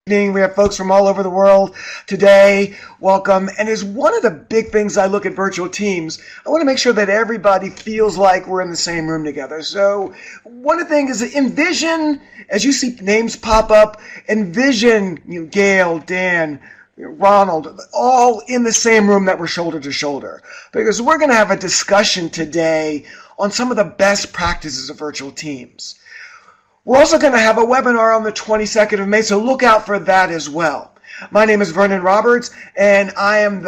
We have folks from all over the world today. Welcome. And as one of the big things I look at virtual teams, I want to make sure that everybody feels like we're in the same room together. So one of the things is envision, as you see names pop up, envision Gail, Dan, Ronald, all in the same room that we're shoulder to shoulder. Because we're going to have a discussion today on some of the best practices of virtual teams. We're also going to have a webinar on the 22nd of May, so look out for that as well. My name is Vernon Roberts, and I am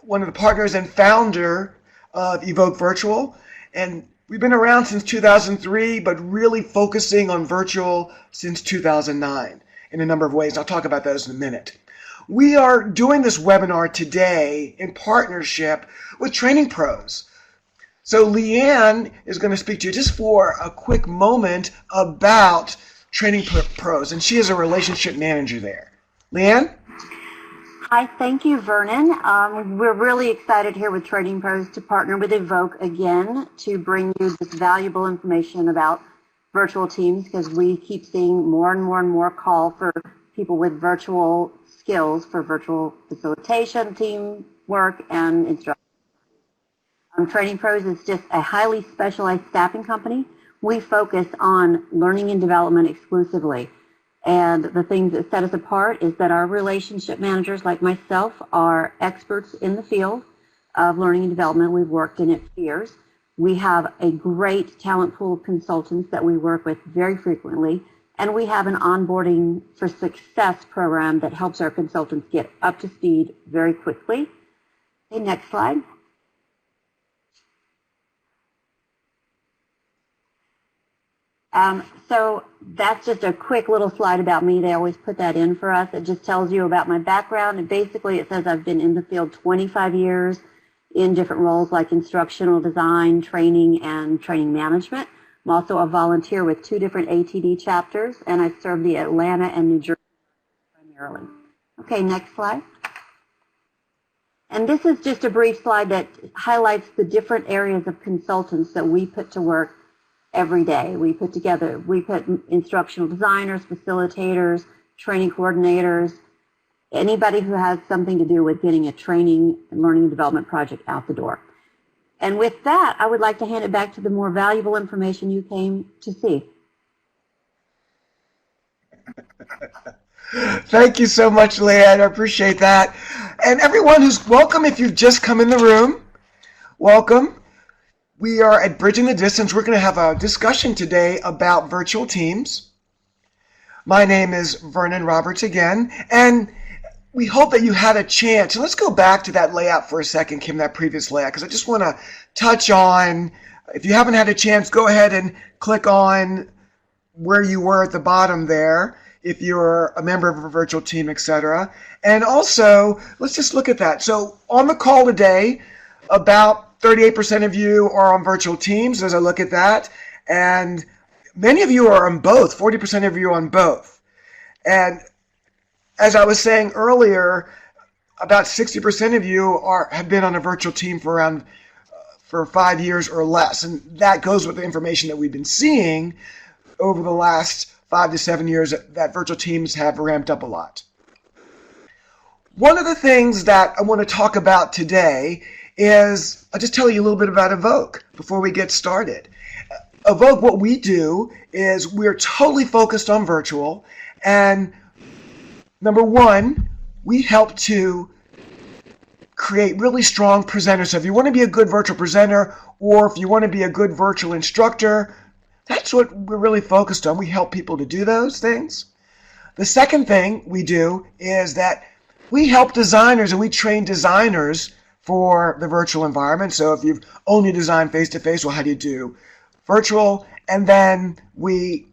one of the partners and founder of Evoke Virtual. And we've been around since 2003, but really focusing on virtual since 2009 in a number of ways. I'll talk about those in a minute. We are doing this webinar today in partnership with TrainingPros. So Leanne is going to speak to you just for a quick moment about TrainingPros, and she is a relationship manager there. Leanne? Hi, thank you, Vernon. We're really excited here with TrainingPros to partner with Evoke again to bring you this valuable information about virtual teams, because we keep seeing more and more call for people with virtual skills for virtual facilitation, teamwork, and instruction. TrainingPros is just a highly specialized staffing company. We focus on learning and development exclusively. And the things that set us apart is that our relationship managers, like myself, are experts in the field of learning and development. We've worked in it for years. We have a great talent pool of consultants that we work with very frequently. And we have an onboarding for success program that helps our consultants get up to speed very quickly. Okay, next slide. So that's just a quick little slide about me. They always put that in for us. It just tells you about my background. And basically it says I've been in the field 25 years in different roles like instructional design, training, and training management. I'm also a volunteer with 2 different ATD chapters, and I serve the Atlanta and New Jersey primarily. Okay, next slide. And this is just a brief slide that highlights the different areas of consultants that we put to work every day. We put instructional designers, facilitators, training coordinators, anybody who has something to do with getting a training and learning and development project out the door. And with that, I would like to hand it back to the more valuable information you came to see. Thank you so much, Leanne. I appreciate that. And everyone who's welcome, if you've just come in the room, welcome. We are at Bridging the Distance. We're going to have a discussion today about virtual teams. My name is Vernon Roberts again, and we hope that you had a chance. So let's go back to that layout for a second, Kim, that previous layout, because I just want to touch on, if you haven't had a chance, go ahead and click on where you were at the bottom there, if you're a member of a virtual team, etc. And also, let's just look at that. So on the call today, about 38% of you are on virtual teams as I look at that, and many of you are on both, 40% of you are on both. And as I was saying earlier, about 60% of you have been on a virtual team for 5 years or less, and that goes with the information that we've been seeing over the last 5 to 7 years that virtual teams have ramped up a lot. One of the things that I want to talk about today is, I'll just tell you a little bit about Evoke before we get started. Evoke, what we do is we're totally focused on virtual, and number one, we help to create really strong presenters. So if you want to be a good virtual presenter, or if you want to be a good virtual instructor, that's what we're really focused on. We help people to do those things. The second thing we do is that we help designers, and we train designers for the virtual environment. So if you've only designed face-to-face, well, how do you do virtual? And then we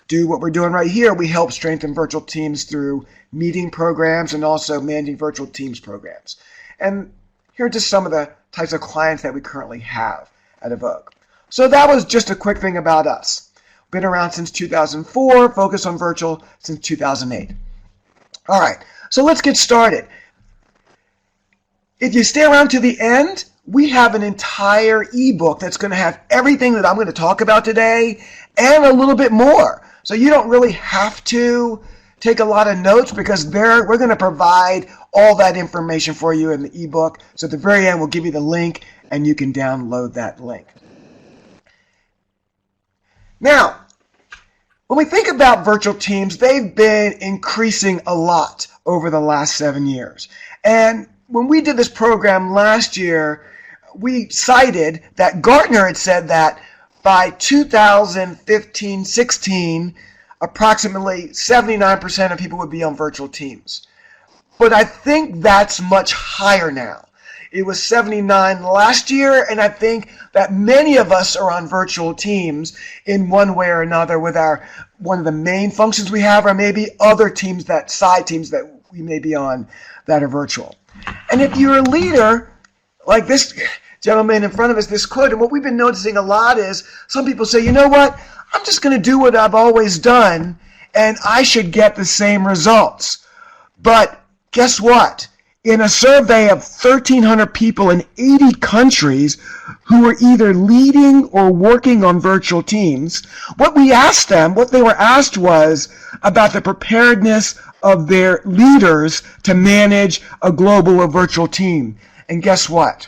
do what we're doing right here. We help strengthen virtual teams through meeting programs and also managing virtual teams programs. And here are just some of the types of clients that we currently have at Evoke. So that was just a quick thing about us. Been around since 2004, focused on virtual since 2008. All right, so let's get started. If you stay around to the end, we have an entire ebook that's going to have everything that I'm going to talk about today and a little bit more. So you don't really have to take a lot of notes because we're going to provide all that information for you in the ebook. So at the very end, we'll give you the link and you can download that link. Now, when we think about virtual teams, they've been increasing a lot over the last 7 years. And when we did this program last year, we cited that Gartner had said that by 2015-16, approximately 79% of people would be on virtual teams. But I think that's much higher now. It was 79 last year, and I think that many of us are on virtual teams in one way or another with one of the main functions we have, or maybe other teams, side teams that we may be on that are virtual. And if you're a leader, like this gentleman in front of us, this could, and what we've been noticing a lot is some people say, you know what, I'm just going to do what I've always done, and I should get the same results. But guess what? In a survey of 1,300 people in 80 countries who were either leading or working on virtual teams, what we asked them, what they were asked was about the preparedness of their leaders to manage a global or virtual team. And guess what?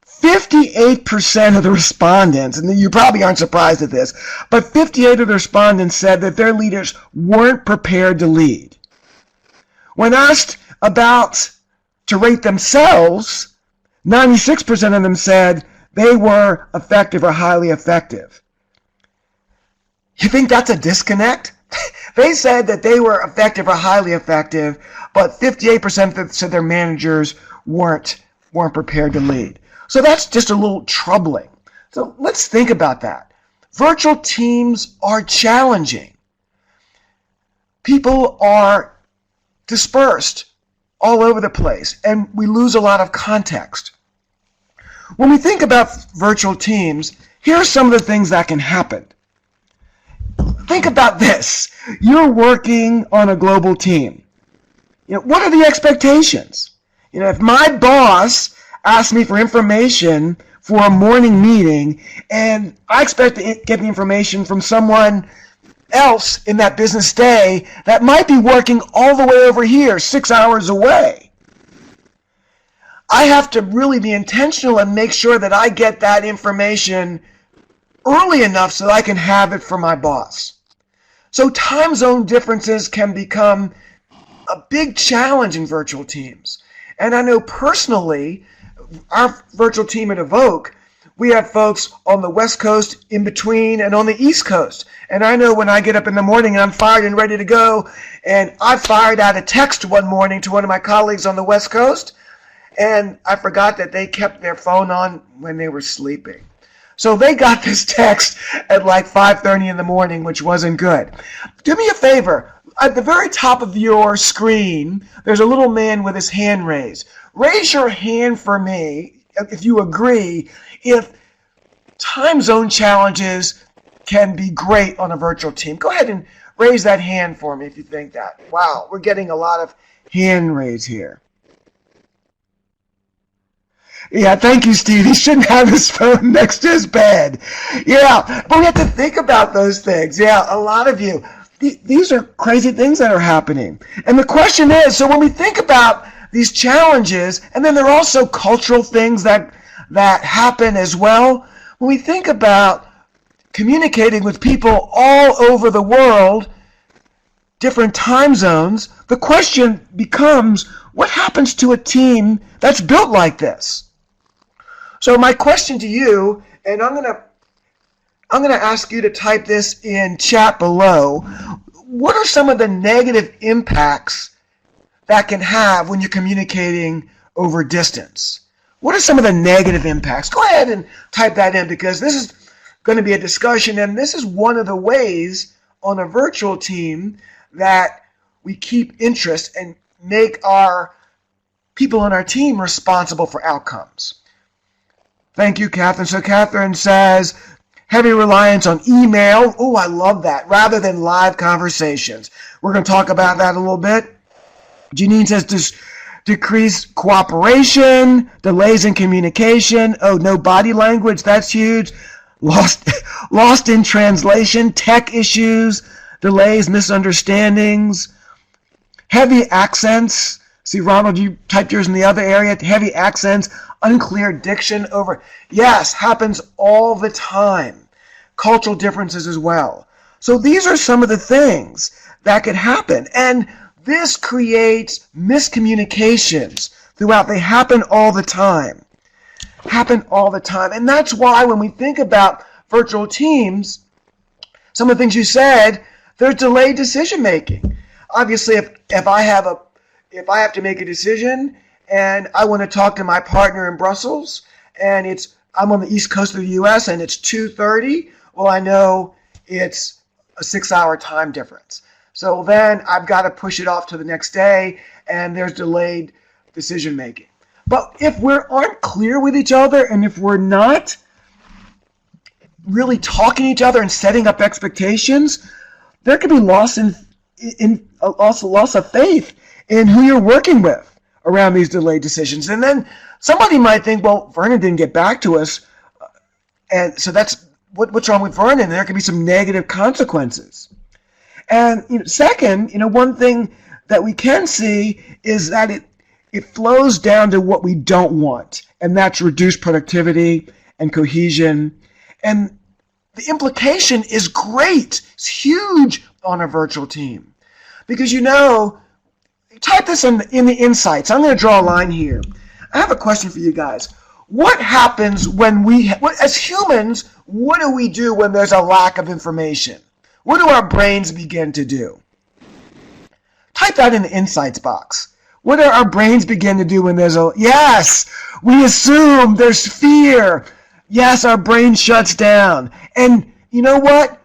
58% of the respondents, and you probably aren't surprised at this, but 58% of the respondents said that their leaders weren't prepared to lead. When asked to rate themselves, 96% of them said they were effective or highly effective. You think that's a disconnect? They said that they were effective or highly effective, but 58% said their managers weren't prepared to lead. So that's just a little troubling. So let's think about that. Virtual teams are challenging. People are dispersed all over the place, and we lose a lot of context. When we think about virtual teams, here are some of the things that can happen. Think about this. You're working on a global team. What are the expectations? If my boss asks me for information for a morning meeting, and I expect to get the information from someone else in that business day that might be working all the way over here, 6 hours away. I have to really be intentional and make sure that I get that information early enough so that I can have it for my boss. So time zone differences can become a big challenge in virtual teams. And I know personally, our virtual team at Evoke, we have folks on the West Coast, in between, and on the East Coast. And I know when I get up in the morning and I'm fired and ready to go, and I fired out a text one morning to one of my colleagues on the West Coast, and I forgot that they kept their phone on when they were sleeping. So they got this text at like 5:30 in the morning, which wasn't good. Do me a favor. At the very top of your screen, there's a little man with his hand raised. Raise your hand for me if you agree if time zone challenges can be great on a virtual team. Go ahead and raise that hand for me if you think that. Wow, we're getting a lot of hand raise here. Yeah, thank you, Steve. He shouldn't have his phone next to his bed. Yeah, but we have to think about those things. Yeah, a lot of you. These are crazy things that are happening. And the question is, so when we think about these challenges, and then there are also cultural things that happen as well, when we think about communicating with people all over the world, different time zones, the question becomes, what happens to a team that's built like this? So my question to you, and I'm going to ask you to type this in chat below, what are some of the negative impacts that can have when you're communicating over distance? What are some of the negative impacts? Go ahead and type that in, because this is going to be a discussion, and this is one of the ways on a virtual team that we keep interest and make our people on our team responsible for outcomes. Thank you, Catherine. So Catherine says, heavy reliance on email. Oh, I love that. Rather than live conversations. We're going to talk about that a little bit. Janine says, decreased cooperation, delays in communication. Oh, no body language. That's huge. Lost in translation, tech issues. delays, misunderstandings, heavy accents. See, Ronald, you typed yours in the other area. Heavy accents, unclear diction over. Yes, happens all the time. Cultural differences as well. So these are some of the things that could happen. And this creates miscommunications throughout. They happen all the time. And that's why when we think about virtual teams, some of the things you said, there's delayed decision making. Obviously, if I have to make a decision and I want to talk to my partner in Brussels and I'm on the East Coast of the US and it's 2:30, well, I know it's a 6-hour time difference. So then I've got to push it off to the next day and there's delayed decision making. But if we aren't clear with each other and if we're not really talking to each other and setting up expectations, there could be loss of faith in who you're working with around these delayed decisions. And then somebody might think, well, Vernon didn't get back to us, and so that's what's wrong with Vernon. There could be some negative consequences. And second, one thing that we can see is that it flows down to what we don't want, and that's reduced productivity and cohesion. And the implication is great. It's huge on a virtual team. Because type this in the insights. I'm going to draw a line here. I have a question for you guys. What happens when as humans, what do we do when there's a lack of information? What do our brains begin to do? Type that in the insights box. What do our brains begin to do when there's yes, we assume, there's fear. Yes, our brain shuts down. And you know what?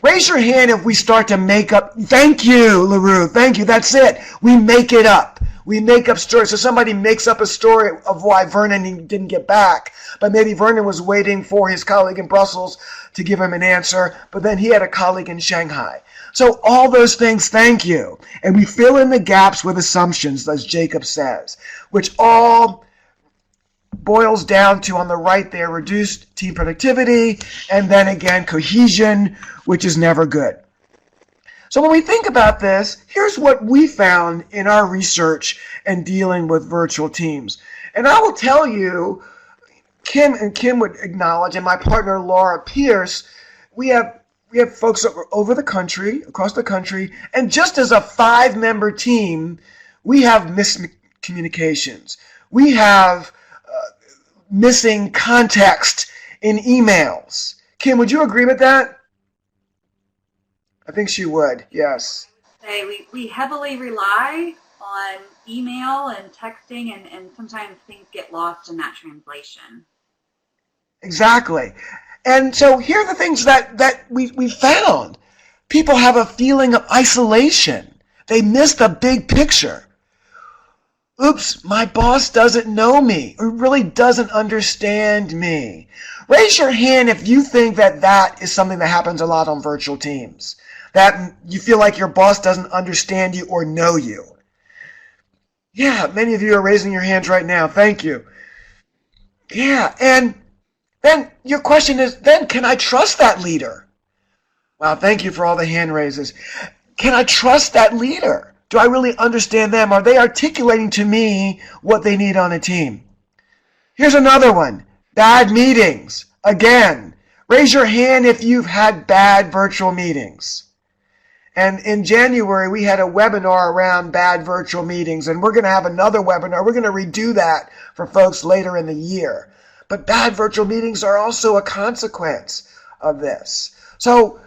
Raise your hand if we start to make up. Thank you, LaRue. Thank you. That's it. We make it up. We make up stories. So somebody makes up a story of why Vernon didn't get back. But maybe Vernon was waiting for his colleague in Brussels to give him an answer. But then he had a colleague in Shanghai. So all those things, thank you. And we fill in the gaps with assumptions, as Jacob says, which all boils down to, on the right there, reduced team productivity, and then again, cohesion, which is never good. So when we think about this, here's what we found in our research and dealing with virtual teams. And I will tell you, Kim would acknowledge, and my partner Laura Pierce, we have folks over the country, across the country, and just as a 5-member team, we have miscommunications. We have missing context in emails. Kim, would you agree with that? I think she would, yes. We heavily rely on email and texting, and sometimes things get lost in that translation. Exactly. And so here are the things that we found. People have a feeling of isolation. They miss the big picture. Oops, my boss doesn't know me or really doesn't understand me. Raise your hand if you think that is something that happens a lot on virtual teams. That you feel like your boss doesn't understand you or know you. Yeah, many of you are raising your hands right now. Thank you. Yeah, and then your question is, then can I trust that leader? Wow, thank you for all the hand raises. Can I trust that leader? Do I really understand them? Are they articulating to me what they need on a team? Here's another one. Bad meetings. Again, raise your hand if you've had bad virtual meetings. And in January, we had a webinar around bad virtual meetings, and we're going to have another webinar. We're going to redo that for folks later in the year. But bad virtual meetings are also a consequence of this. So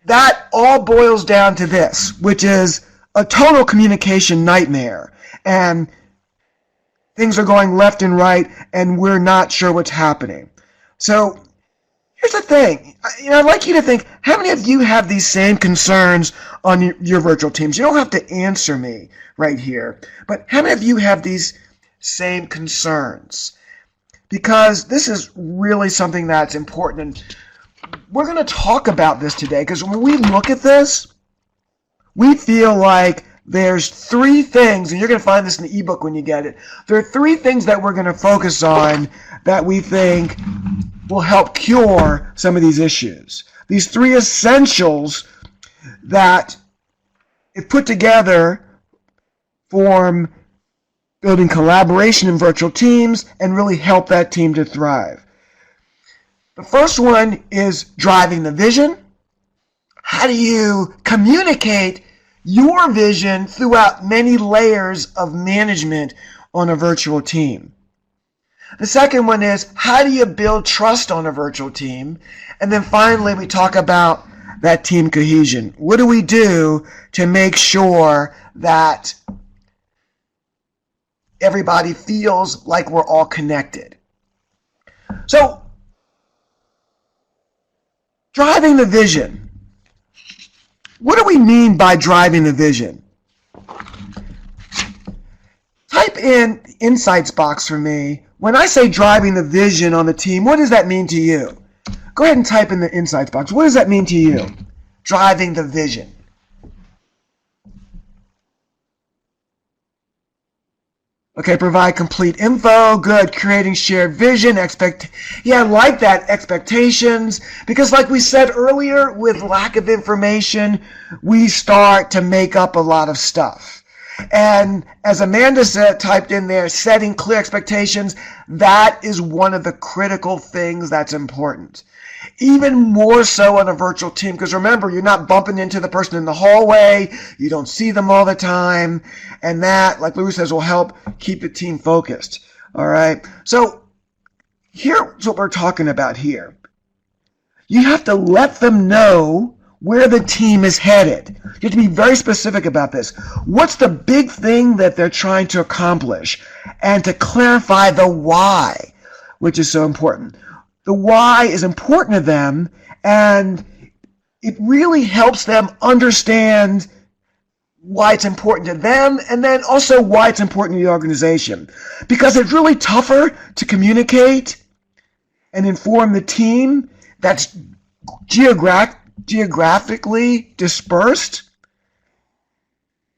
that all boils down to this, which is a total communication nightmare. And things are going left and right, and we're not sure what's happening. So here's the thing. I'd like you to think, how many of you have these same concerns on your virtual teams? You don't have to answer me right here, but how many of you have these same concerns? Because this is really something that's important. And we're going to talk about this today, because when we look at this, we feel like there's 3 things, and you're going to find this in the ebook when you get it. There are 3 things that we're going to focus on that we think will help cure some of these issues. These 3 essentials that, if put together, form building collaboration in virtual teams and really help that team to thrive. The first one is driving the vision. How do you communicate your vision throughout many layers of management on a virtual team? The second one is, how do you build trust on a virtual team? And then finally, we talk about that team cohesion. What do we do to make sure that everybody feels like we're all connected? So, driving the vision. What do we mean by driving the vision? Type in the insights box for me. When I say driving the vision on the team, what does that mean to you? Go ahead and type in the insights box. What does that mean to you? Driving the vision. Okay, provide complete info. Good. Creating shared vision. Yeah, I like that. Expectations. Because like we said earlier, with lack of information, we start to make up a lot of stuff. And as Amanda said, typed in there, setting clear expectations, that is one of the critical things that's important. Even more so on a virtual team, because remember, you're not bumping into the person in the hallway, you don't see them all the time, and that, like Louis says, will help keep the team focused. All right? So here's what we're talking about here. You have to let them know where the team is headed. You have to be very specific about this. What's the big thing that they're trying to accomplish? And to clarify the why, which is so important. The why is important to them, and it really helps them understand why it's important to them, and then also why it's important to the organization. Because it's really tougher to communicate and inform the team that's geographically dispersed.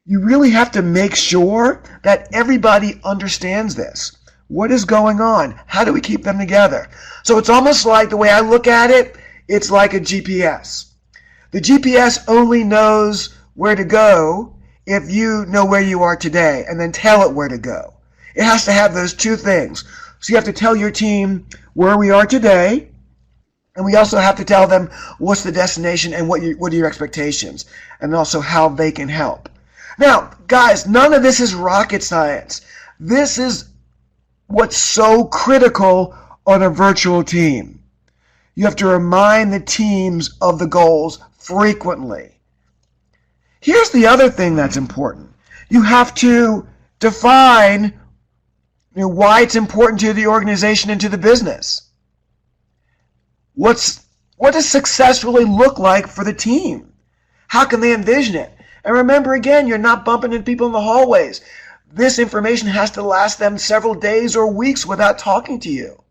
You really have to make sure that everybody understands this. What is going on? How do we keep them together? So it's almost like, the way I look at it, it's like a GPS. The GPS only knows where to go if you know where you are today, and then tell it where to go. It has to have those two things. So you have to tell your team where we are today, and we also have to tell them what's the destination and what are your expectations, and also how they can help. Now, guys, none of this is rocket science. This is what's so critical on a virtual team. You have to remind the teams of the goals frequently. Here's the other thing that's important. You have to define why it's important to the organization and to the business. What does success really look like for the team? How can they envision it? And remember, again, you're not bumping into people in the hallways. This information has to last them several days or weeks without talking to you.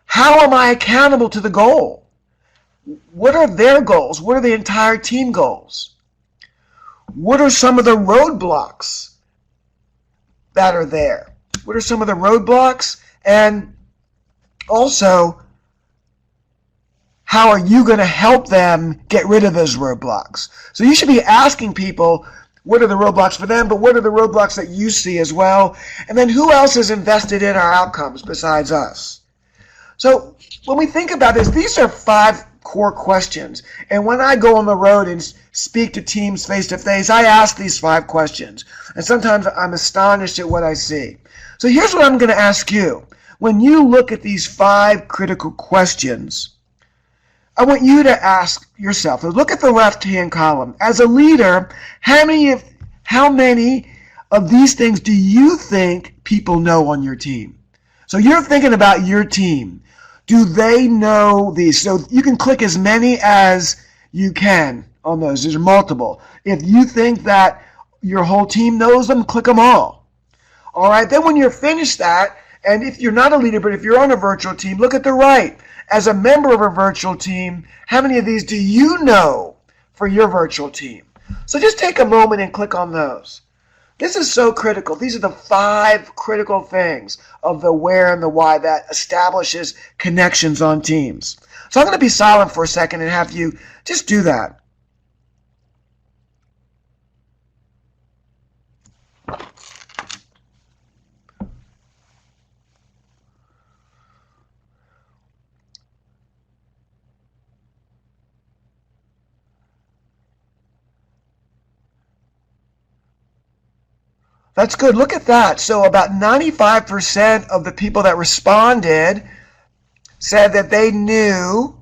How am I accountable to the goal? What are their goals? What are the entire team goals? What are some of the roadblocks that are there? What are some of the roadblocks? And also, how are you going to help them get rid of those roadblocks? So you should be asking people, what are the roadblocks for them, but what are the roadblocks that you see as well? And then who else is invested in our outcomes besides us? So when we think about this, these are 5 core questions. And when I go on the road and speak to teams face-to-face, I ask these 5 questions. And sometimes I'm astonished at what I see. So here's what I'm going to ask you. When you look at these 5 critical questions, I want you to ask yourself, look at the left-hand column. As a leader, how many of these things do you think people know on your team? So you're thinking about your team. Do they know these? So you can click as many as you can on those. There's multiple. If you think that your whole team knows them, click them all. All right, then when you're finished that, and if you're not a leader, but if you're on a virtual team, look at the right. As a member of a virtual team, how many of these do you know for your virtual team? So just take a moment and click on those. This is so critical. These are the 5 critical things of the where and the why that establishes connections on teams. So I'm going to be silent for a second and have you just do that. That's good. Look at that. So about 95% of the people that responded said that they knew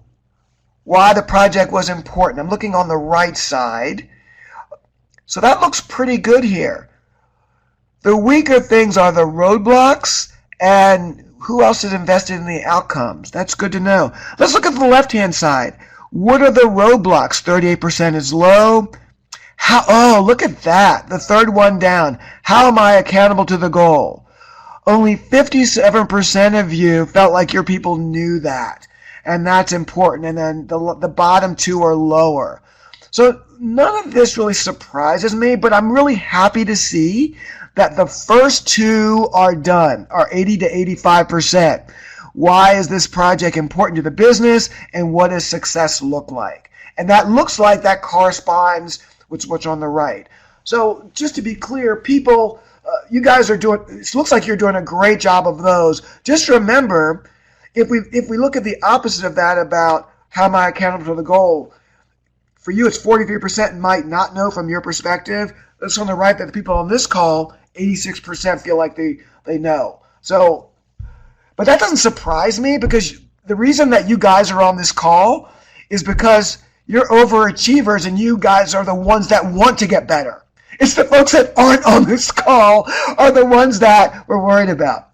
why the project was important. I'm looking on the right side. So that looks pretty good here. The weaker things are the roadblocks and who else is invested in the outcomes. That's good to know. Let's look at the left-hand side. What are the roadblocks? 38% is low. Oh, look at that. The third one down. How am I accountable to the goal? Only 57% of you felt like your people knew that. And that's important. And then the bottom two are lower. So none of this really surprises me, but I'm really happy to see that the first two are done, are 80 to 85%. Why is this project important to the business, and what does success look like? And that looks like that corresponds with what's on the right. So just to be clear, people, you guys are doing, it looks like you're doing a great job of those. Just remember, if we look at the opposite of that about how am I accountable to the goal, for you it's 43% might not know from your perspective. That's on the right that the people on this call, 86% feel like they know. So, but that doesn't surprise me, because the reason that you guys are on this call is because you're overachievers and you guys are the ones that want to get better. It's the folks that aren't on this call are the ones that we're worried about.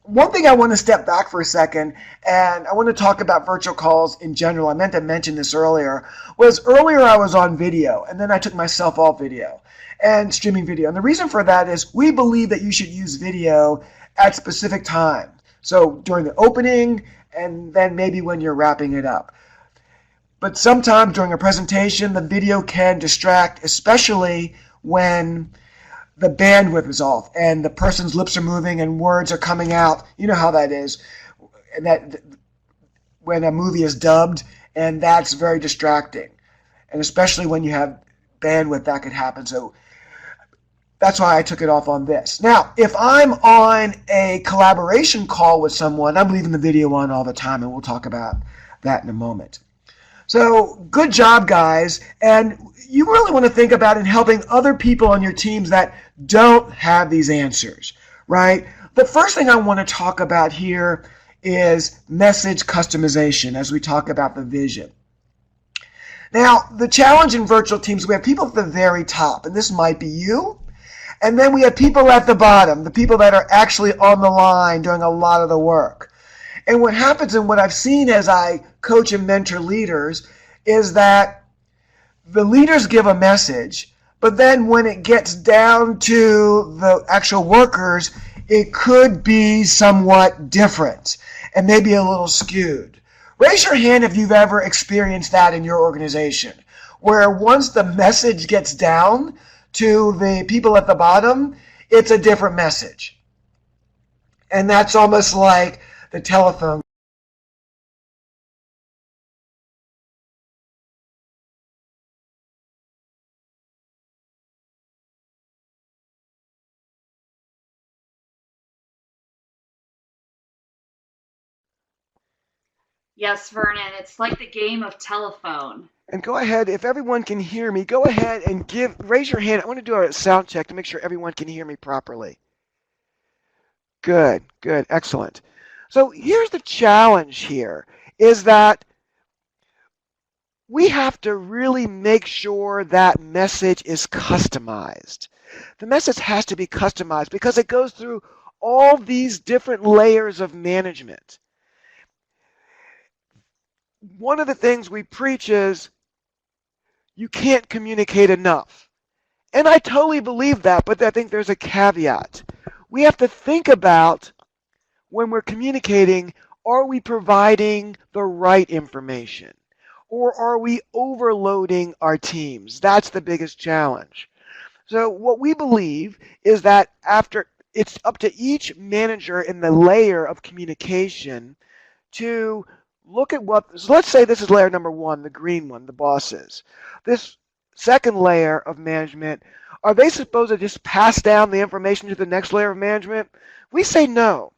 One thing I want to step back for a second, and I want to talk about virtual calls in general. I meant to mention this earlier, was earlier I was on video, and then I took myself off video and streaming video. And the reason for that is we believe that you should use video at specific times. So during the opening, and then maybe when you're wrapping it up. But sometimes during a presentation, the video can distract, especially when the bandwidth is off and the person's lips are moving and words are coming out. You know how that is, and that when a movie is dubbed, and that's very distracting. And especially when you have bandwidth, that could happen. So that's why I took it off on this. Now, if I'm on a collaboration call with someone, I'm leaving the video on all the time, and we'll talk about that in a moment. So good job, guys. And you really want to think about it helping other people on your teams that don't have these answers, right? The first thing I want to talk about here is message customization as we talk about the vision. Now, the challenge in virtual teams, we have people at the very top, and this might be you. And then we have people at the bottom, the people that are actually on the line doing a lot of the work. And what happens, and what I've seen as I coach and mentor leaders, is that the leaders give a message, but then when it gets down to the actual workers, it could be somewhat different and maybe a little skewed. Raise your hand if you've ever experienced that in your organization, where once the message gets down to the people at the bottom, it's a different message. And that's almost like the telephone. Yes, Vernon, it's like the game of telephone. And go ahead, if everyone can hear me, go ahead and raise your hand. I want to do a sound check to make sure everyone can hear me properly. Good, excellent. So here's the challenge here, is that we have to really make sure that message is customized. The message has to be customized because it goes through all these different layers of management. One of the things we preach is you can't communicate enough. And I totally believe that, but I think there's a caveat. We have to think about when we're communicating, are we providing the right information? Or are we overloading our teams? That's the biggest challenge. So what we believe is that it's up to each manager in the layer of communication to look at so let's say this is layer number one, the green one, the bosses. This second layer of management, are they supposed to just pass down the information to the next layer of management? We say no.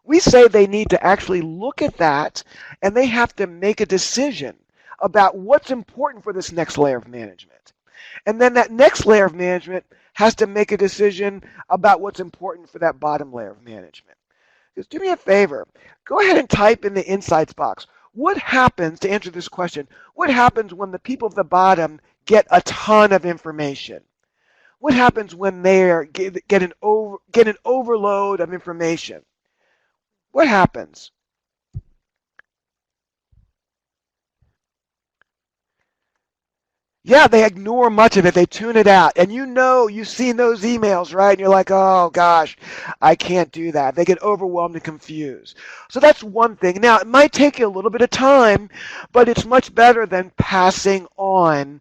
We say they need to actually look at that, and they have to make a decision about what's important for this next layer of management. And then that next layer of management has to make a decision about what's important for that bottom layer of management. Just do me a favor. Go ahead and type in the insights box. What happens, to answer this question, what happens when the people at the bottom get a ton of information? What happens when they get an overload of information? What happens? Yeah, they ignore much of it. They tune it out. And you've seen those emails, right? And you're like, oh gosh, I can't do that. They get overwhelmed and confused. So that's one thing. Now, it might take you a little bit of time, but it's much better than passing on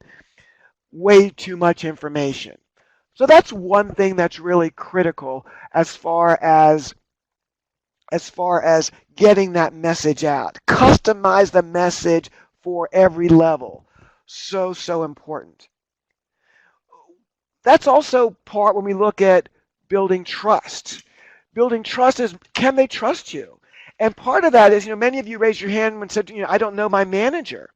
way too much information. So that's one thing that's really critical as far as getting that message out. Customize the message for every level. So important. That's also part when we look at building trust. Building trust is, can they trust you? And part of that is, many of you raised your hand and said, I don't know my manager.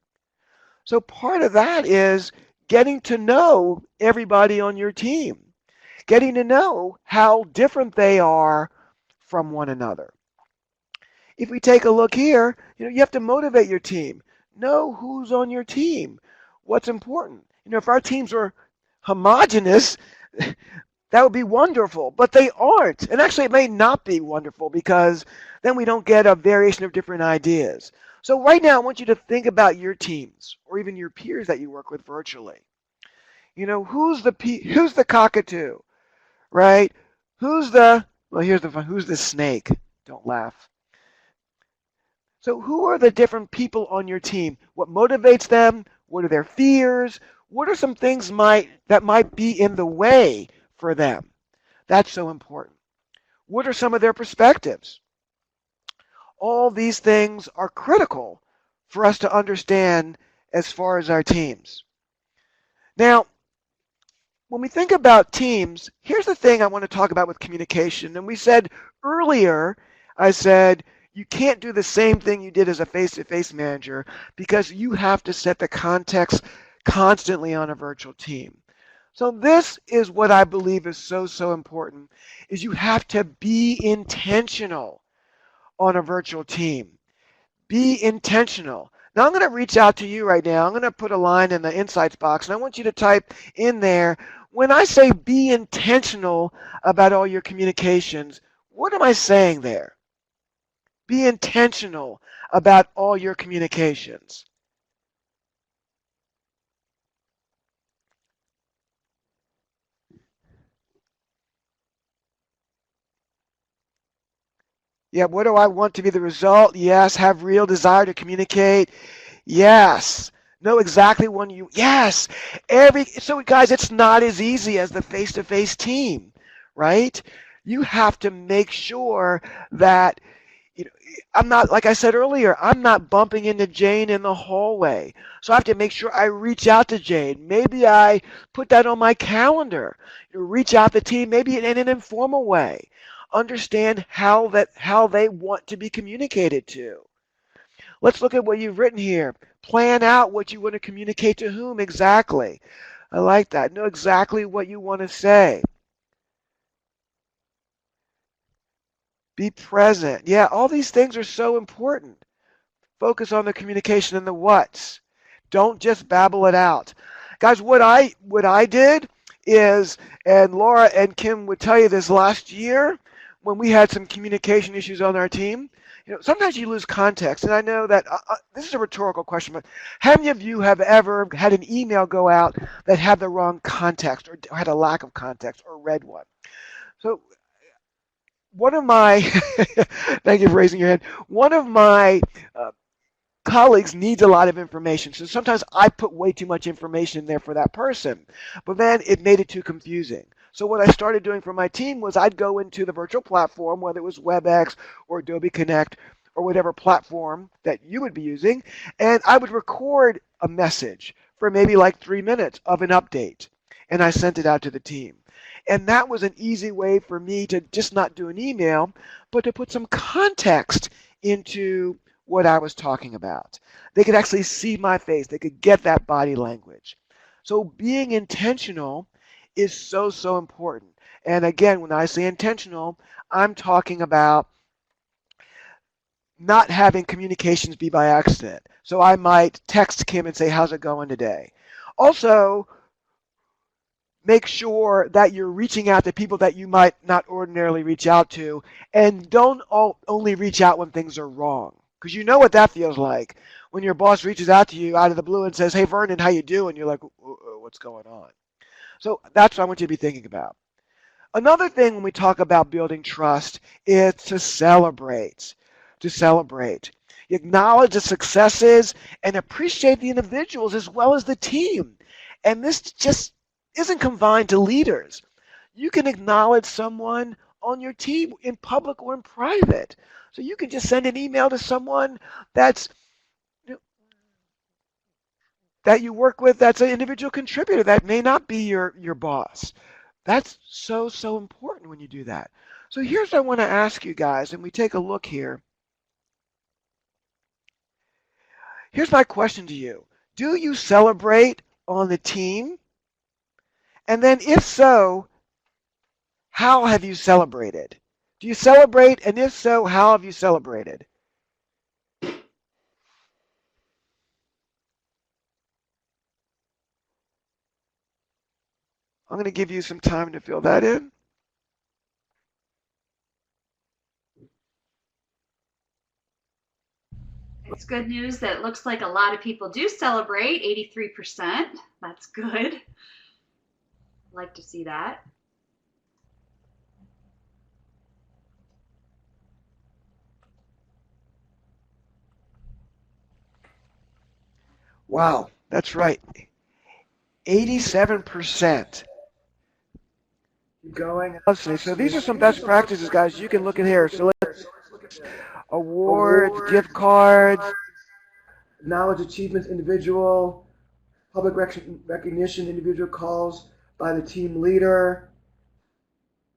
So part of that is getting to know everybody on your team, getting to know how different they are from one another. If we take a look here, you have to motivate your team. Know who's on your team. What's important. If our teams are homogenous, that would be wonderful, but they aren't. And actually, it may not be wonderful because then we don't get a variation of different ideas. So right now, I want you to think about your teams or even your peers that you work with virtually. Who's the cockatoo, right? Who's the snake? Don't laugh. So who are the different people on your team? What motivates them? What are their fears? What are some things that might be in the way for them? That's so important. What are some of their perspectives? All these things are critical for us to understand as far as our teams. Now, when we think about teams, here's the thing I want to talk about with communication. And we said earlier, I said, you can't do the same thing you did as a face-to-face manager because you have to set the context constantly on a virtual team. So this is what I believe is so important, is you have to be intentional on a virtual team. Be intentional. Now I'm going to reach out to you right now. I'm going to put a line in the insights box, and I want you to type in there, when I say be intentional about all your communications, what am I saying there? Be intentional about all your communications. Yeah, what do I want to be the result? Yes. Have real desire to communicate? Yes. Know exactly when you, yes. So guys, it's not as easy as the face-to-face team, right? You have to make sure that I'm not, like I said earlier, I'm not bumping into Jane in the hallway. So I have to make sure I reach out to Jane. Maybe I put that on my calendar. Reach out to the team, maybe in an informal way. Understand how they want to be communicated to. Let's look at what you've written here. Plan out what you want to communicate to whom exactly. I like that. Know exactly what you want to say. Be present. Yeah, all these things are so important. Focus on the communication and the whats. Don't just babble it out. Guys, what I did is, and Laura and Kim would tell you this last year, when we had some communication issues on our team, sometimes you lose context. And I know that this is a rhetorical question, but how many of you have ever had an email go out that had the wrong context or had a lack of context or read one? So one of my, thank you for raising your hand, one of my colleagues needs a lot of information. So sometimes I put way too much information in there for that person, but then it made it too confusing. So what I started doing for my team was I'd go into the virtual platform, whether it was WebEx or Adobe Connect or whatever platform that you would be using, and I would record a message for maybe like 3 minutes of an update, and I sent it out to the team. And that was an easy way for me to just not do an email, but to put some context into what I was talking about. They could actually see my face. They could get that body language. So being intentional is so, so important. And again, when I say intentional, I'm talking about not having communications be by accident. So I might text Kim and say, how's it going today? Also, make sure that you're reaching out to people that you might not ordinarily reach out to, and don't only reach out when things are wrong, because you know what that feels like when your boss reaches out to you out of the blue and says, hey Vernon, how you doing? You're like, what's going on? So that's what I want you to be thinking about. Another thing when we talk about building trust is to celebrate. To celebrate. Acknowledge the successes and appreciate the individuals as well as the team. And this just isn't confined to leaders. You can acknowledge someone on your team in public or in private. So you can just send an email to someone that you work with that's an individual contributor that may not be your boss. That's so, so important when you do that. So here's what I want to ask you guys, and we take a look here. Here's my question to you. Do you celebrate on the team? And then if so, how have you celebrated? Do you celebrate? And if so, how have you celebrated? I'm going to give you some time to fill that in. It's good news that it looks like a lot of people do celebrate, 83%. That's good. Like to see that. Wow, that's right. 87%. Going. So these are some best practices, guys. You can look at here. So let's awards, gift cards, knowledge achievements, individual, public recognition, individual calls by the team leader.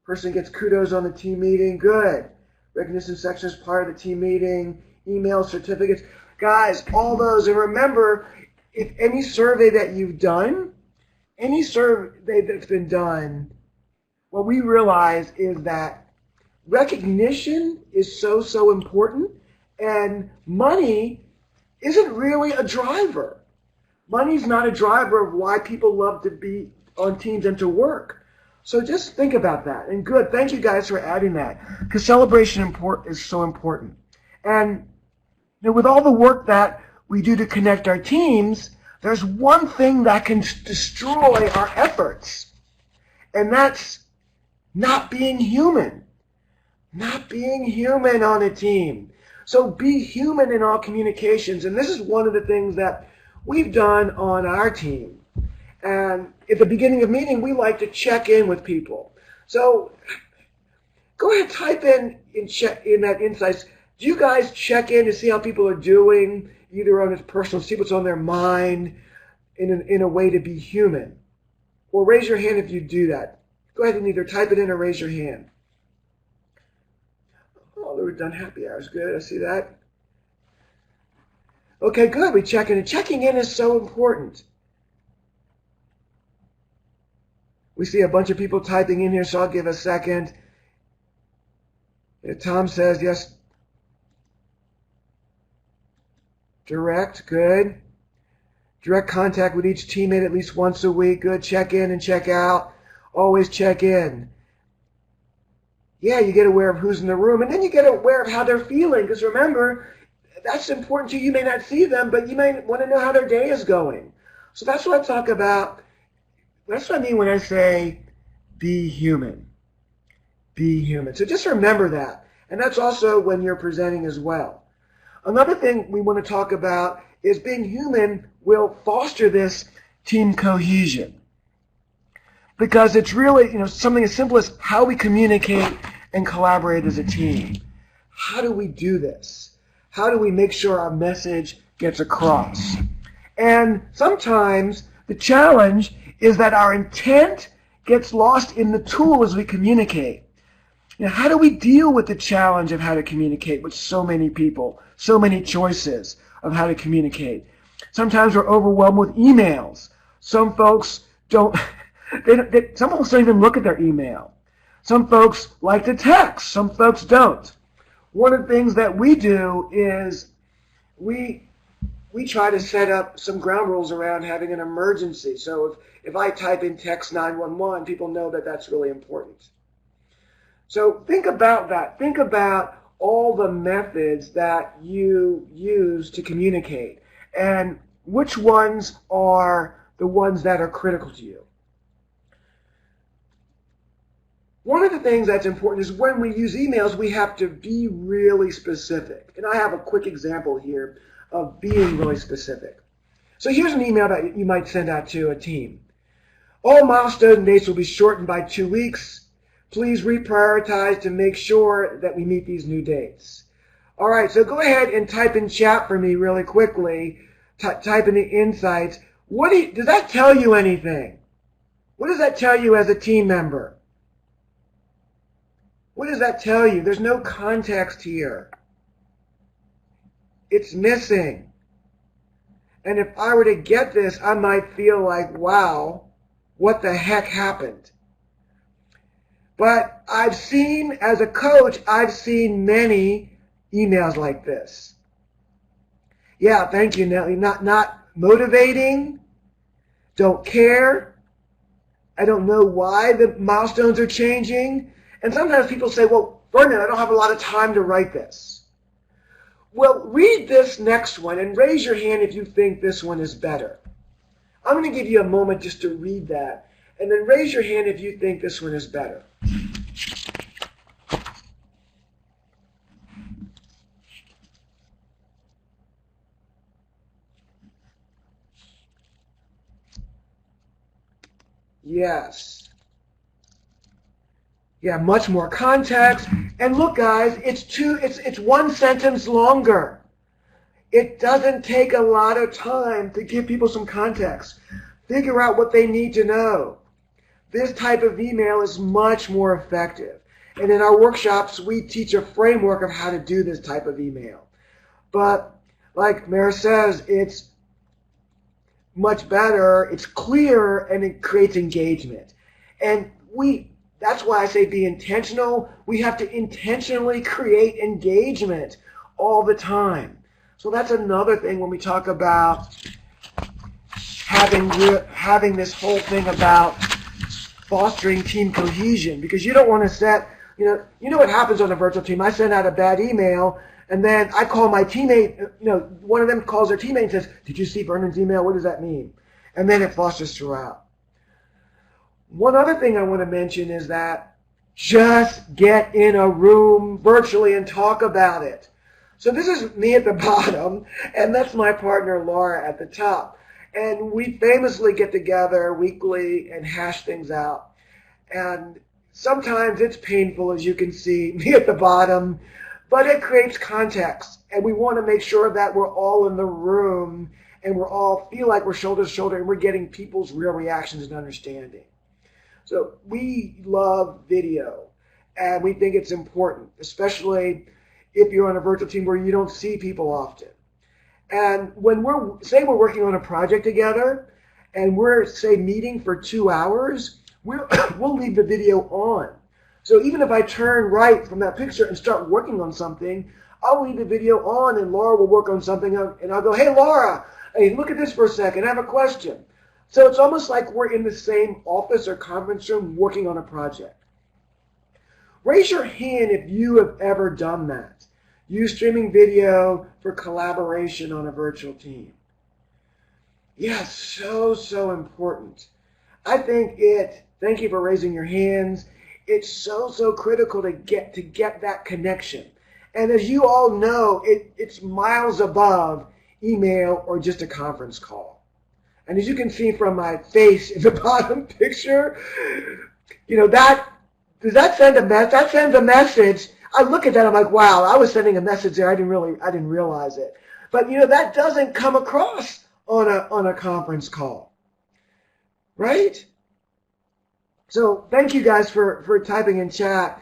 Person gets kudos on the team meeting. Good. Recognition section is part of the team meeting. Email, certificates. Guys, all those. And remember, if any survey that you've done, any survey that's been done, what we realize is that recognition is so, so important, and money isn't really a driver. Money's not a driver of why people love to be on teams and to work. So just think about that. And good, thank you guys for adding that, because celebration is so important. And with all the work that we do to connect our teams, there's one thing that can destroy our efforts, and that's not being human. Not being human on a team. So be human in all communications. And this is one of the things that we've done on our team. And at the beginning of meeting, we like to check in with people. So go ahead, type in that insights. Do you guys check in to see how people are doing, either on his personal, see what's on their mind, in a way to be human? Or raise your hand if you do that. Go ahead and either type it in or raise your hand. Oh, we're done happy hours. Good, I see that. Okay, good. We check in. And checking in is so important. We see a bunch of people typing in here, so I'll give a second. Tom says, yes. Direct, good. Direct contact with each teammate at least once a week. Good. Check in and check out. Always check in. Yeah, you get aware of who's in the room, and then you get aware of how they're feeling, because remember, that's important to you. You may not see them, but you may want to know how their day is going. So that's what I talk about. That's what I mean when I say be human. Be human. So just remember that. And that's also when you're presenting as well. Another thing we want to talk about is being human will foster this team cohesion. Because it's really, something as simple as how we communicate and collaborate as a team. How do we do this? How do we make sure our message gets across? And sometimes the challenge is that our intent gets lost in the tool as we communicate. How do we deal with the challenge of how to communicate with so many people, so many choices of how to communicate? Sometimes we're overwhelmed with emails. Some folks don't, some folks don't even look at their email. Some folks like to text. Some folks don't. One of the things that we do is we try to set up some ground rules around having an emergency. So if I type in text 911, people know that that's really important. So think about that. Think about all the methods that you use to communicate and which ones are the ones that are critical to you. One of the things that's important is when we use emails, we have to be really specific. And I have a quick example here of being really specific. So here's an email that you might send out to a team. All milestone dates will be shortened by 2 weeks. Please reprioritize to make sure that we meet these new dates. All right, so go ahead and type in chat for me really quickly. Type in the insights. Does that tell you anything? What does that tell you as a team member? What does that tell you? There's no context here. It's missing. And if I were to get this, I might feel like, wow, what the heck happened? But as a coach, I've seen many emails like this. Yeah, thank you, Nellie. Not motivating, don't care. I don't know why the milestones are changing. And sometimes people say, well, Vernon, I don't have a lot of time to write this. Well, read this next one and raise your hand if you think this one is better. I'm going to give you a moment just to read that, and then raise your hand if you think this one is better. Yes. Yeah, much more context. And look, guys, it's one sentence longer. It doesn't take a lot of time to give people some context. Figure out what they need to know. This type of email is much more effective. And in our workshops, we teach a framework of how to do this type of email. But like Mara says, it's much better, it's clear, and it creates engagement. And that's why I say be intentional. We have to intentionally create engagement all the time. So that's another thing when we talk about having this whole thing about fostering team cohesion, because you don't want to set, you know what happens on a virtual team. I send out a bad email, and then I call my teammate, one of them calls their teammate and says, did you see Vernon's email? What does that mean? And then it fosters throughout. One other thing I want to mention is that just get in a room virtually and talk about it. So this is me at the bottom, and that's my partner Laura at the top. And we famously get together weekly and hash things out. And sometimes it's painful, as you can see, me at the bottom, but it creates context. And we want to make sure that we're all in the room and we're all feel like we're shoulder to shoulder and we're getting people's real reactions and understanding. So we love video, and we think it's important, especially if you're on a virtual team where you don't see people often. And when we're working on a project together, and we're, meeting for 2 hours, we'll leave the video on. So even if I turn right from that picture and start working on something, I'll leave the video on, and Laura will work on something, and I'll go, hey, Laura, hey, look at this for a second, I have a question. So it's almost like we're in the same office or conference room working on a project. Raise your hand if you have ever done that. Use streaming video for collaboration on a virtual team. Yes, so important. I think thank you for raising your hands. It's so critical to get that connection. And as you all know, it's miles above email or just a conference call. And as you can see from my face in the bottom picture, that sends a message. I look at that, I'm like, wow, I was sending a message there. I didn't realize it. But that doesn't come across on a conference call, right? So thank you guys for typing in chat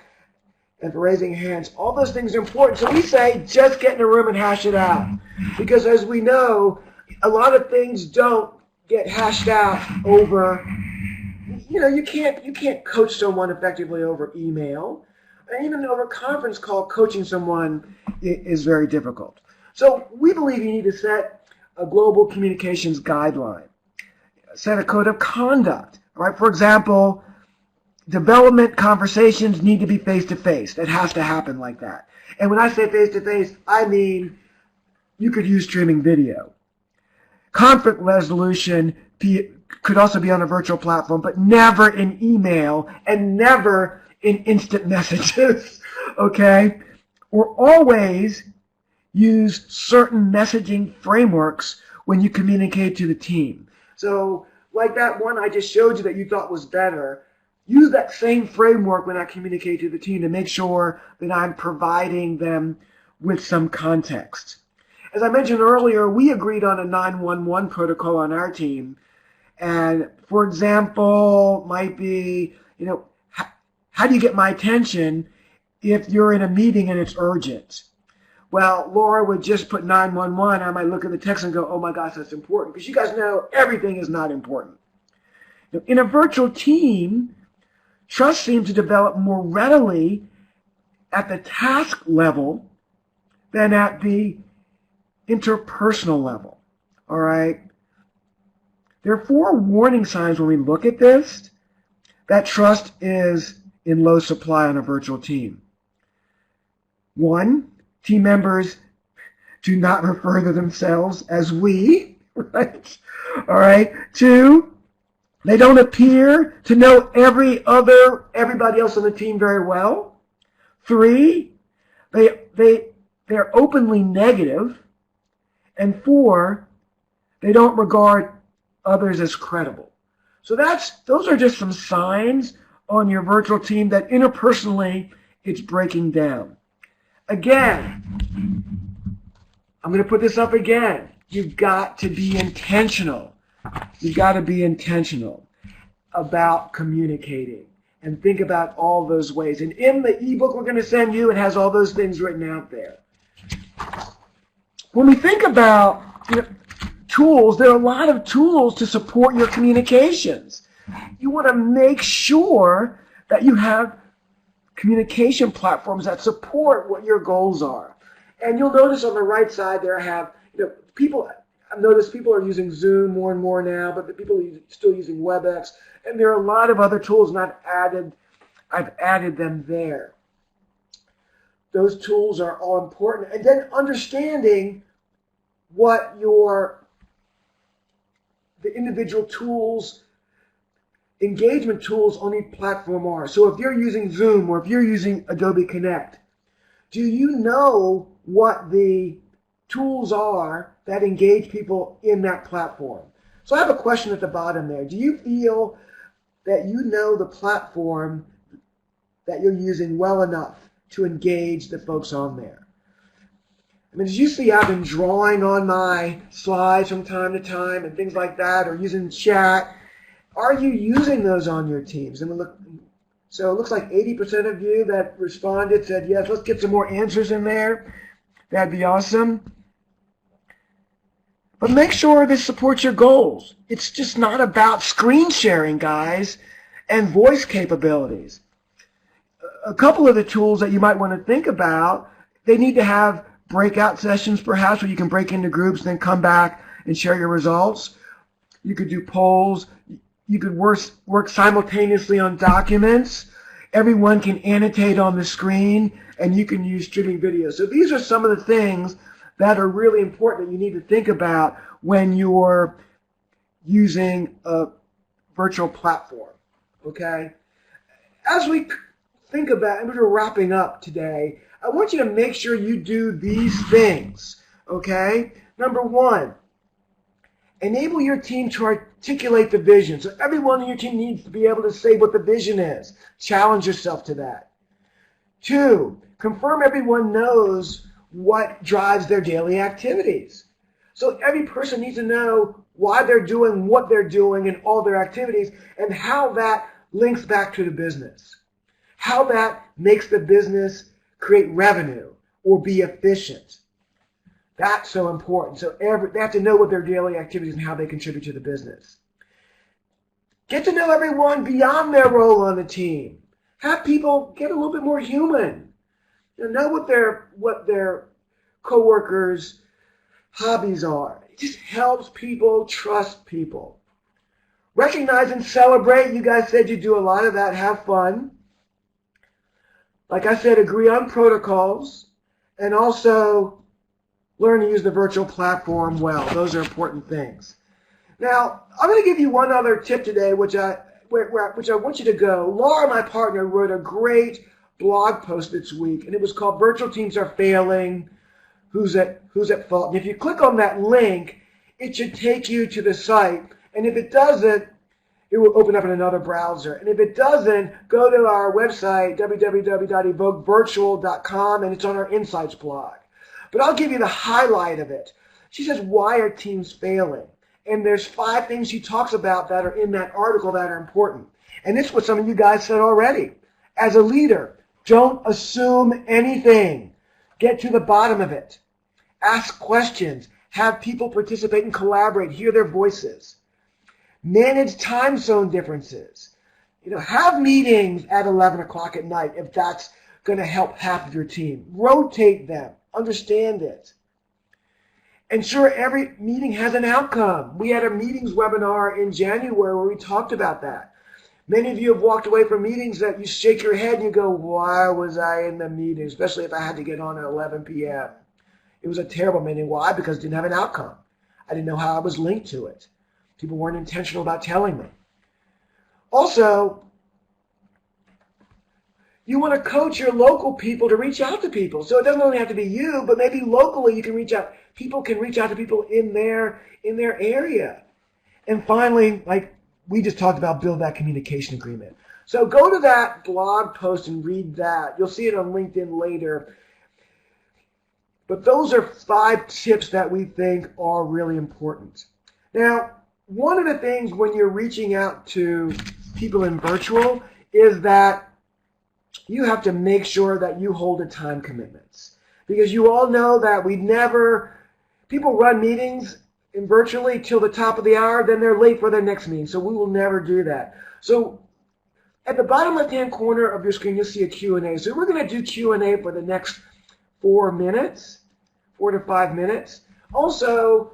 and for raising hands. All those things are important. So we say just get in a room and hash it out, because as we know, a lot of things don't get hashed out over, you can't coach someone effectively over email. And even over conference call, coaching someone is very difficult. So we believe you need to set a global communications guideline, set a code of conduct. Right? For example, development conversations need to be face-to-face. That has to happen like that. And when I say face-to-face, I mean you could use streaming video. Conflict resolution could also be on a virtual platform, but never in email and never in instant messages, okay? Or always use certain messaging frameworks when you communicate to the team. So like that one I just showed you that you thought was better, use that same framework when I communicate to the team to make sure that I'm providing them with some context. As I mentioned earlier, we agreed on a 911 protocol on our team. And for example, might be, how do you get my attention if you're in a meeting and it's urgent? Well, Laura would just put 911. I might look at the text and go, oh my gosh, that's important. Because you guys know everything is not important. In a virtual team, trust seems to develop more readily at the task level than at the interpersonal level. All right? There are 4 warning signs when we look at this that trust is in low supply on a virtual team. 1, team members do not refer to themselves as we, right? All right. 2, they don't appear to know everybody else on the team very well. 3, they're openly negative. And 4, they don't regard others as credible. So those are just some signs on your virtual team that interpersonally it's breaking down. Again, I'm going to put this up again. You've got to be intentional. You've got to be intentional about communicating and think about all those ways. And in the ebook we're going to send you, it has all those things written out there. When we think about tools, there are a lot of tools to support your communications. You want to make sure that you have communication platforms that support what your goals are. And you'll notice on the right side there I have, I've noticed people are using Zoom more and more now, but the people are still using WebEx. And there are a lot of other tools, and I've added them there. Those tools are all important. And then understanding what the individual tools, engagement tools on each platform are. So if you're using Zoom or if you're using Adobe Connect, do you know what the tools are that engage people in that platform? So I have a question at the bottom there. Do you feel that you know the platform that you're using well enough to engage the folks on there? I mean, as you see, I've been drawing on my slides from time to time and things like that, or using chat. Are you using those on your teams? So it looks like 80% of you that responded said yes. Let's get some more answers in there. That'd be awesome. But make sure this supports your goals. It's just not about screen sharing, guys, and voice capabilities. A couple of the tools that you might want to think about, they need to have breakout sessions perhaps where you can break into groups and then come back and share your results. You could do polls. You could work simultaneously on documents. Everyone can annotate on the screen, and you can use streaming video. So these are some of the things that are really important that you need to think about when you're using a virtual platform, okay? As we think about, and we're wrapping up today, I want you to make sure you do these things, okay? Number 1, enable your team to articulate the vision. So everyone on your team needs to be able to say what the vision is. Challenge yourself to that. 2, confirm everyone knows what drives their daily activities. So every person needs to know why they're doing what they're doing in all their activities and how that links back to the business. How that makes the business create revenue or be efficient. That's so important. So they have to know what their daily activities and how they contribute to the business. Get to know everyone beyond their role on the team. Have people get a little bit more human. Know what their coworkers' hobbies are. It just helps people trust people. Recognize and celebrate. You guys said you do a lot of that. Have fun. Like I said, agree on protocols. And also learn to use the virtual platform well. Those are important things. Now, I'm going to give you one other tip today, which I want you to go. Laura, my partner, wrote a great blog post this week, and it was called Virtual Teams Are Failing, Who's at Fault? And if you click on that link, it should take you to the site. And if it doesn't, it will open up in another browser. And if it doesn't, go to our website, www.evokevirtual.com, and it's on our Insights blog. But I'll give you the highlight of it. She says, why are teams failing? And there's 5 things she talks about that are in that article that are important. And it's what some of you guys said already. As a leader, don't assume anything. Get to the bottom of it. Ask questions. Have people participate and collaborate. Hear their voices. Manage time zone differences. Have meetings at 11 o'clock at night if that's going to help half of your team. Rotate them. Understand it. Ensure every meeting has an outcome. We had a meetings webinar in January where we talked about that. Many of you have walked away from meetings that you shake your head and you go, why was I in the meeting? Especially if I had to get on at 11 p.m. It was a terrible meeting. Why? Because it didn't have an outcome. I didn't know how I was linked to it. People weren't intentional about telling me. Also, you want to coach your local people to reach out to people. So it doesn't only have to be you, but maybe locally you can reach out. People can reach out to people in their area. And finally, like we just talked about, build that communication agreement. So go to that blog post and read that. You'll see it on LinkedIn later. But those are 5 tips that we think are really important. Now, one of the things when you're reaching out to people in virtual is that you have to make sure that you hold to time commitments. Because you all know that people run meetings in virtually till the top of the hour, then they're late for their next meeting. So we will never do that. So at the bottom left-hand corner of your screen, you'll see a Q&A. So we're going to do Q&A for the next 4 to 5 minutes. Also,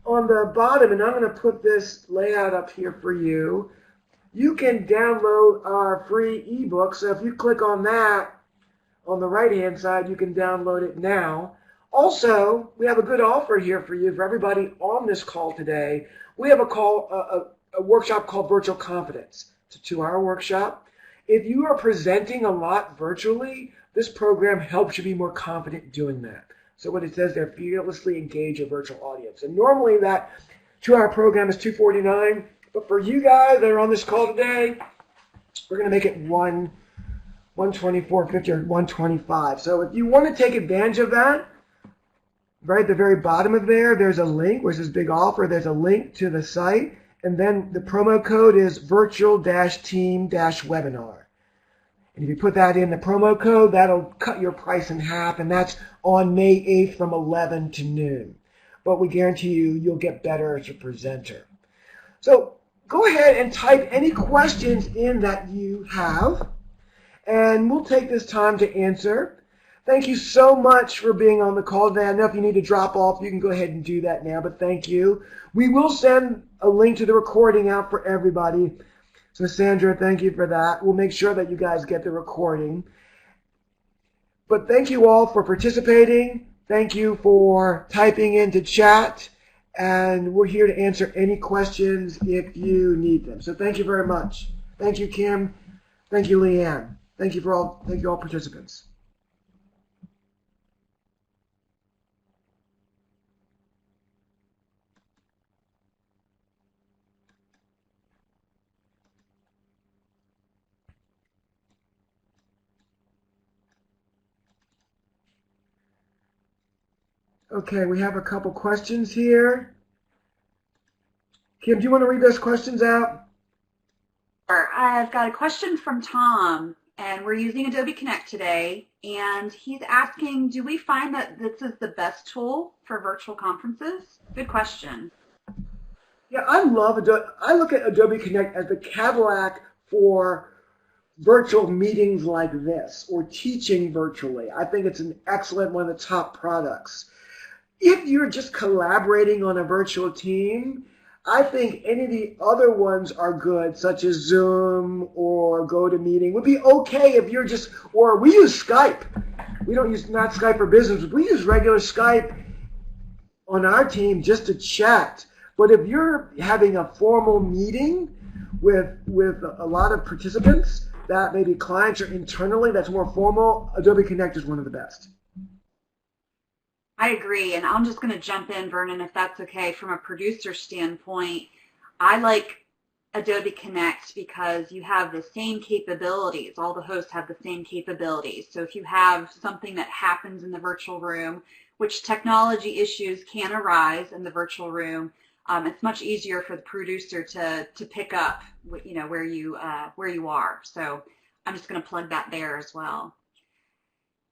on the bottom, and I'm going to put this layout up here for you, you can download our free ebook. So if you click on that on the right-hand side, you can download it now. Also, we have a good offer here for you, for everybody on this call today. We have a workshop called Virtual Confidence. It's a 2-hour workshop. If you are presenting a lot virtually, this program helps you be more confident doing that. So what it says there, fearlessly engage a virtual audience. And normally that 2-hour program is $249, but for you guys that are on this call today, we're going to make it $124.50 or $125. So if you want to take advantage of that, right at the very bottom of there's a link where it says big offer. There's a link to the site, and then the promo code is virtual-team-webinar. And if you put that in the promo code, that'll cut your price in half, and that's on May 8th from 11 to noon. But we guarantee you'll get better as a presenter. So go ahead and type any questions in that you have, and we'll take this time to answer. Thank you so much for being on the call today. I know if you need to drop off, you can go ahead and do that now, but thank you. We will send a link to the recording out for everybody. So Sandra, thank you for that. We'll make sure that you guys get the recording. But thank you all for participating. Thank you for typing into chat. And we're here to answer any questions if you need them. So thank you very much. Thank you, Kim. Thank you, Leanne. Thank you all participants. Okay, we have a couple questions here. Kim, do you want to read those questions out? Sure. I've got a question from Tom, and we're using Adobe Connect today, and he's asking, do we find that this is the best tool for virtual conferences? Good question. Yeah, I love Adobe. I look at Adobe Connect as the Cadillac for virtual meetings like this, or teaching virtually. I think it's an excellent, one of the top products. If you're just collaborating on a virtual team, I think any of the other ones are good, such as Zoom or GoToMeeting. Would be okay if you're just, or we use Skype. We don't use, not Skype for business, we use regular Skype on our team just to chat. But if you're having a formal meeting with a lot of participants, that maybe clients or internally, that's more formal, Adobe Connect is one of the best. I agree, and I'm just going to jump in, Vernon, if that's okay. From a producer standpoint, I like Adobe Connect because you have the same capabilities. All the hosts have the same capabilities. So if you have something that happens in the virtual room, which technology issues can arise in the virtual room, it's much easier for the producer to pick up, you know, where you are. So I'm just going to plug that there as well.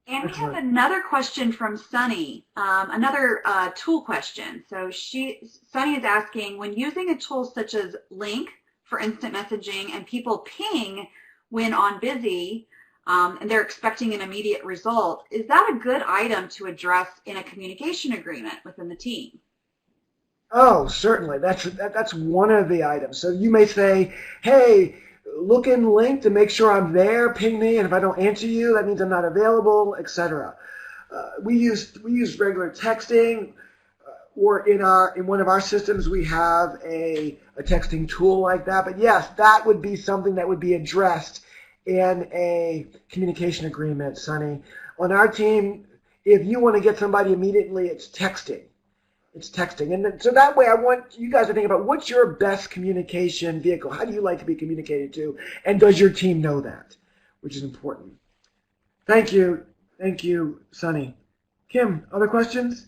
And we have another question from Sunny, another tool question. So Sunny is asking, when using a tool such as Link for instant messaging and people ping when on busy and they're expecting an immediate result, is that a good item to address in a communication agreement within the team? Oh, certainly. That's one of the items. So you may say, hey, look in Link to make sure I'm there, ping me, and if I don't answer you, that means I'm not available, etc. We use regular texting, or in one of our systems we have a texting tool like that. But yes, that would be something that would be addressed in a communication agreement, Sonny. On our team, if you want to get somebody immediately, it's texting. It's texting. And so that way I want you guys to think about what's your best communication vehicle? How do you like to be communicated to? And does your team know that? Which is important. Thank you. Thank you, Sonny. Kim, other questions?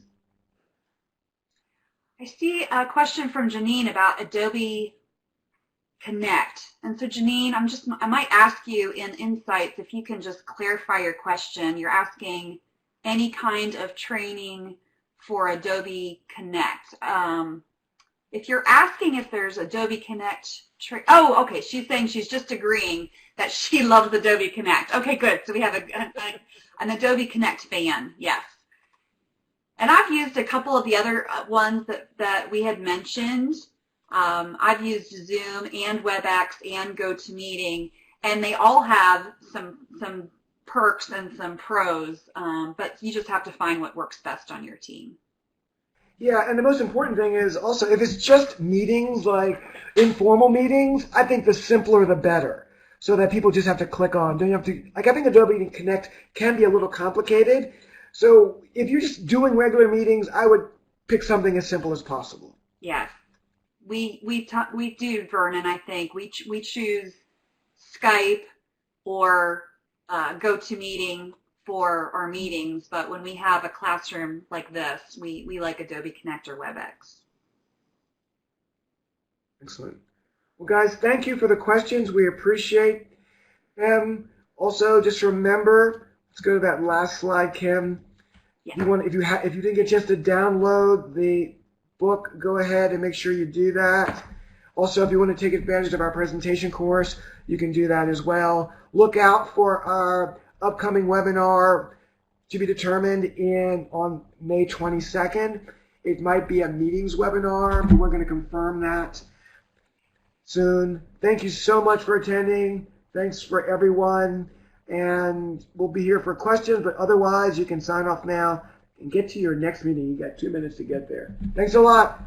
I see a question from Janine about Adobe Connect. And so Janine, I might ask you in Insights if you can just clarify your question. You're asking any kind of training for Adobe Connect. If you're asking if there's Adobe Connect, oh, okay, she's saying she's just agreeing that she loves Adobe Connect. Okay, good. So we have an Adobe Connect fan, yes. And I've used a couple of the other ones that we had mentioned. I've used Zoom and WebEx and GoToMeeting, and they all have some perks and some pros, but you just have to find what works best on your team. Yeah, and the most important thing is also, if it's just meetings, like informal meetings, I think the simpler the better, so that people just have to click on. Don't you have to, like, I think Adobe Connect can be a little complicated, so if you're just doing regular meetings, I would pick something as simple as possible. Yes, we do, Vernon, I think. We choose Skype or GoToMeeting for our meetings, but when we have a classroom like this, we like Adobe Connect or WebEx. Excellent. Well, guys, thank you for the questions. We appreciate them. Also, just remember, let's go to that last slide, Kim. Yeah. If you didn't get a chance to download the book, go ahead and make sure you do that. Also, if you want to take advantage of our presentation course, you can do that as well. Look out for our upcoming webinar to be determined on May 22nd. It might be a meetings webinar, but we're going to confirm that soon. Thank you so much for attending. Thanks for everyone. And we'll be here for questions, but otherwise you can sign off now and get to your next meeting. You got 2 minutes to get there. Thanks a lot.